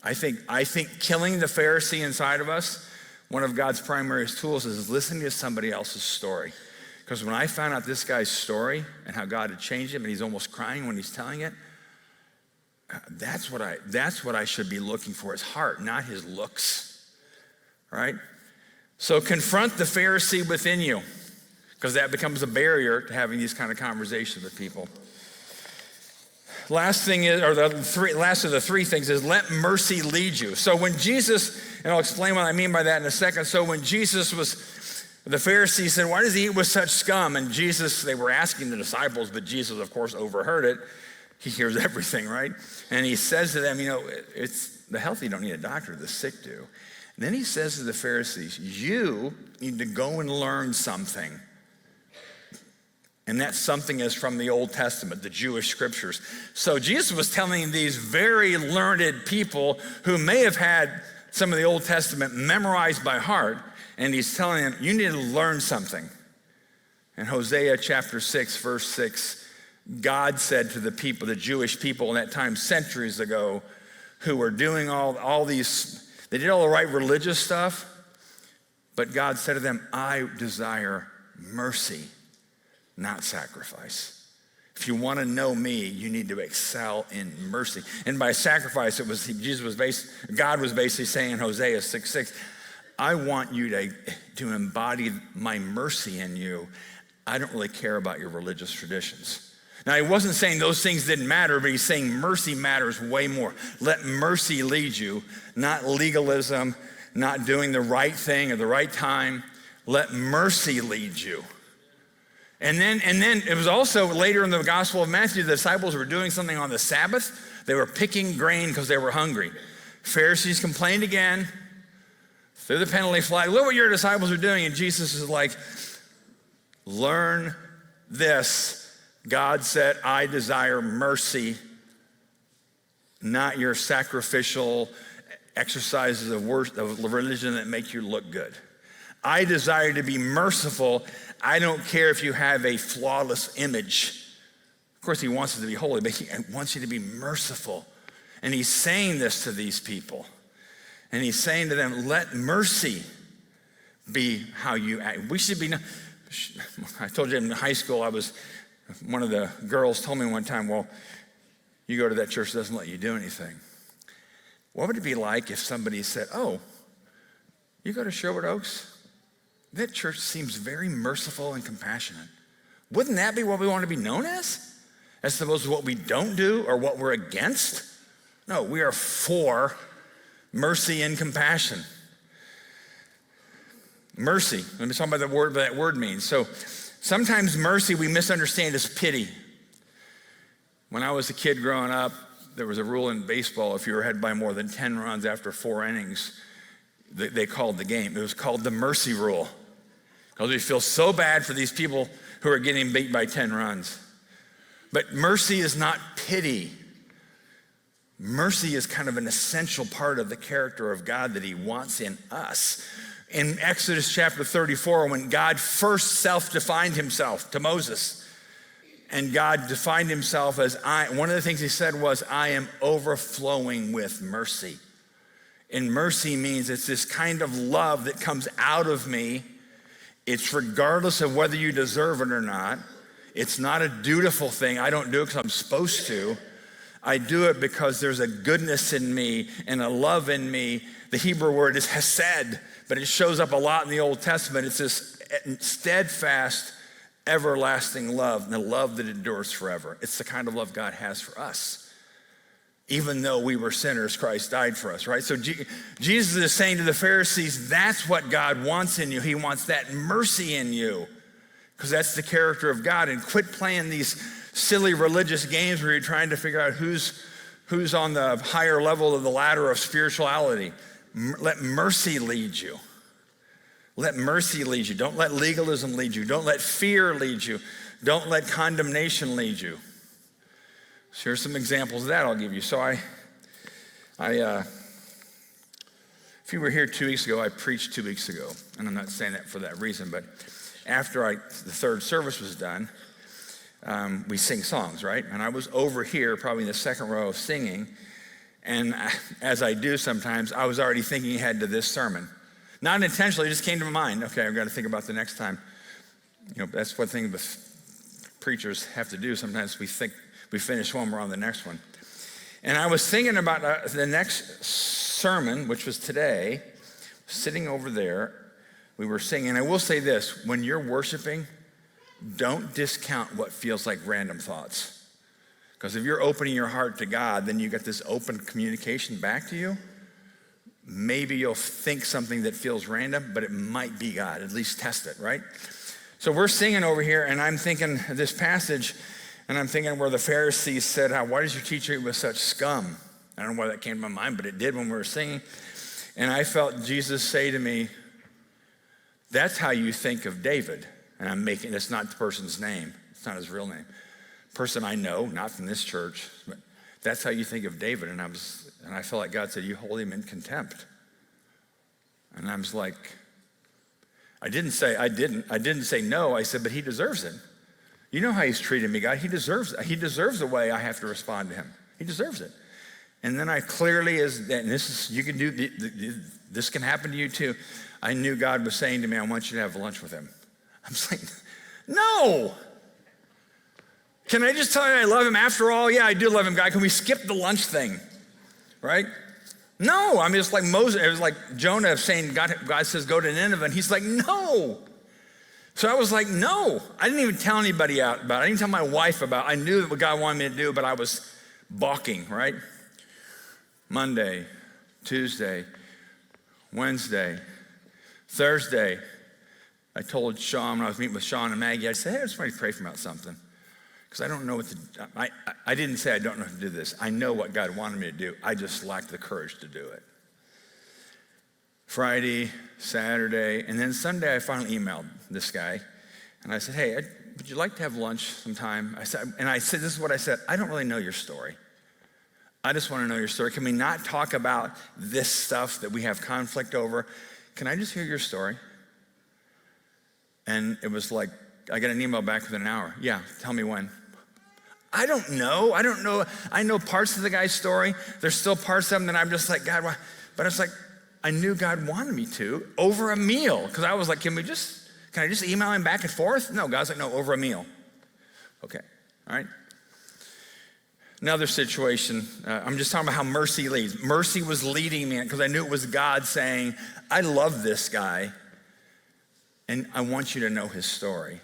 I think killing the Pharisee inside of us, one of God's primary tools is listening to somebody else's story. Because when I found out this guy's story and how God had changed him, and he's almost crying when he's telling it, that's what I should be looking for, his heart, not his looks, right? So confront the Pharisee within you, because that becomes a barrier to having these kind of conversations with people. Last thing is, or last of the three things is let mercy lead you. So when Jesus, and I'll explain what I mean by that in a second. So when Jesus the Pharisees said, why does he eat with such scum? And Jesus, they were asking the disciples, but Jesus, of course, overheard it. He hears everything, right? And he says to them, it's the healthy don't need a doctor, the sick do. And then he says to the Pharisees, you need to go and learn something. And that something is from the Old Testament, the Jewish scriptures. So Jesus was telling these very learned people who may have had some of the Old Testament memorized by heart, and he's telling them, you need to learn something. In Hosea chapter 6, verse 6, God said to the people, the Jewish people in that time, centuries ago, who were doing all these, they did all the right religious stuff, but God said to them, I desire mercy, not sacrifice. If you want to know me, you need to excel in mercy. And by sacrifice, God was basically saying in Hosea 6:6, I want you to embody my mercy in you. I don't really care about your religious traditions. Now, he wasn't saying those things didn't matter, but he's saying mercy matters way more. Let mercy lead you, not legalism, not doing the right thing at the right time. Let mercy lead you. And then it was also later in the Gospel of Matthew, the disciples were doing something on the Sabbath. They were picking grain because they were hungry. Pharisees complained again, threw the penalty flag. Look what your disciples are doing. And Jesus is like, learn this. God said, I desire mercy, not your sacrificial exercises of religion that make you look good. I desire to be merciful. I don't care if you have a flawless image. Of course, he wants it to be holy, but he wants you to be merciful. And he's saying this to these people. And he's saying to them, let mercy be how you act. We should be, I told you in high school, one of the girls told me one time, well, you go to that church that doesn't let you do anything. What would it be like if somebody said, oh, you go to Sherwood Oaks? That church seems very merciful and compassionate. Wouldn't that be what we want to be known as opposed to what we don't do or what we're against? No, we are for mercy and compassion. Mercy, let me talk about what that word means. So sometimes mercy we misunderstand as pity. When I was a kid growing up, there was a rule in baseball, if you were ahead by more than 10 runs after 4 innings, they called the game. It was called the mercy rule. Because we feel so bad for these people who are getting beat by 10 runs. But mercy is not pity. Mercy is kind of an essential part of the character of God that he wants in us. In Exodus chapter 34, when God first self-defined himself to Moses, and God defined himself as one of the things he said was, I am overflowing with mercy. And mercy means it's this kind of love that comes out of me. It's regardless of whether you deserve it or not. It's not a dutiful thing. I don't do it because I'm supposed to. I do it because there's a goodness in me and a love in me. The Hebrew word is hesed, but it shows up a lot in the Old Testament. It's this steadfast, everlasting love, the love that endures forever. It's the kind of love God has for us. Even though we were sinners, Christ died for us, right? So Jesus is saying to the Pharisees, that's what God wants in you. He wants that mercy in you, because that's the character of God. And quit playing these silly religious games where you're trying to figure out who's on the higher level of the ladder of spirituality. Let mercy lead you. Let mercy lead you. Don't let legalism lead you. Don't let fear lead you. Don't let condemnation lead you. So here's some examples of that I'll give you. So if you were here 2 weeks ago, I preached 2 weeks ago. And I'm not saying that for that reason, but after the third service was done, we sing songs, right? And I was over here, probably in the second row, singing. And as I do sometimes, I was already thinking ahead to this sermon. Not intentionally, it just came to my mind. Okay, I've got to think about the next time. That's one thing the preachers have to do. Sometimes we finish one, we're on the next one. And I was thinking about the next sermon, which was today, sitting over there. We were singing. I will say this, when you're worshiping, don't discount what feels like random thoughts. Because if you're opening your heart to God, then you get this open communication back to you. Maybe you'll think something that feels random, but it might be God. At least test it, right? So we're singing over here, and I'm thinking this passage, and I'm thinking where the Pharisees said, why does your teacher eat with such scum? I don't know why that came to my mind, but it did when we were singing. And I felt Jesus say to me, that's how you think of David. And it's not the person's name. It's not his real name. Person I know, not from this church, but that's how you think of David. And I felt like God said, you hold him in contempt. And I was like, I didn't say no. I said, but he deserves it. You know how he's treated me, God. He deserves it. He deserves the way I have to respond to him. He deserves it. And then I clearly, this can happen to you too. I knew God was saying to me, I want you to have lunch with him. I'm saying, no. Can I just tell you I love him after all? Yeah, I do love him, God. Can we skip the lunch thing? Right? No, I mean, it's like Moses. It was like Jonah saying, God says, go to Nineveh. And he's like, no. So I was like, no. I didn't even tell anybody about it. I didn't tell my wife about it. I knew what God wanted me to do, but I was balking, right? Monday, Tuesday, Wednesday, Thursday, I told Sean, when I was meeting with Sean and Maggie, I said, hey, I just want to pray for me about something. Because I don't know what to, I didn't say I don't know how to do this. I know what God wanted me to do. I just lacked the courage to do it. Friday, Saturday, and then Sunday, I finally emailed this guy. And I said, hey, would you like to have lunch sometime? I said, this is what I said. I don't really know your story. I just want to know your story. Can we not talk about this stuff that we have conflict over? Can I just hear your story? And it was like, I got an email back within an hour. Yeah, tell me when. I don't know. I know parts of the guy's story. There's still parts of them that I'm just like, God, why? But it's like, I knew God wanted me to over a meal. Because I was like, can I just email him back and forth? No, God's like, no, over a meal. Okay, all right. Another situation, I'm just talking about how mercy leads. Mercy was leading me because I knew it was God saying, I love this guy and I want you to know his story.